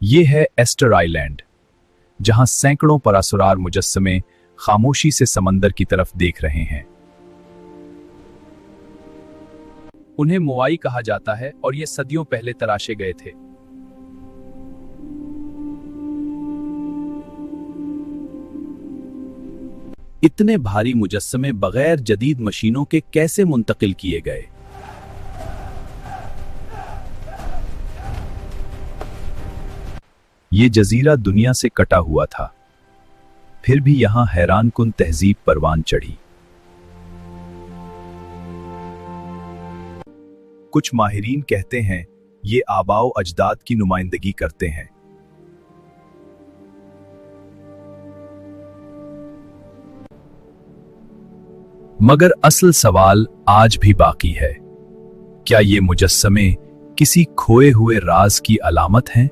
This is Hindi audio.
ये है एस्टर आइलैंड, जहां सैकड़ों परासुरार मुजस्समे खामोशी से समंदर की तरफ देख रहे हैं। उन्हें मोआई कहा जाता है और ये सदियों पहले तराशे गए थे। इतने भारी मुजस्समे बगैर जदीद मशीनों के कैसे मुंतकिल किए गए? ये जजीरा दुनिया से कटा हुआ था, फिर भी यहां हैरानकुन तहजीब परवान चढ़ी। कुछ माहिरीन कहते हैं ये आबाओ अजदाद की नुमाइंदगी करते हैं। मगर असल सवाल आज भी बाकी है, क्या ये मुजस्समे किसी खोए हुए राज की अलामत हैं?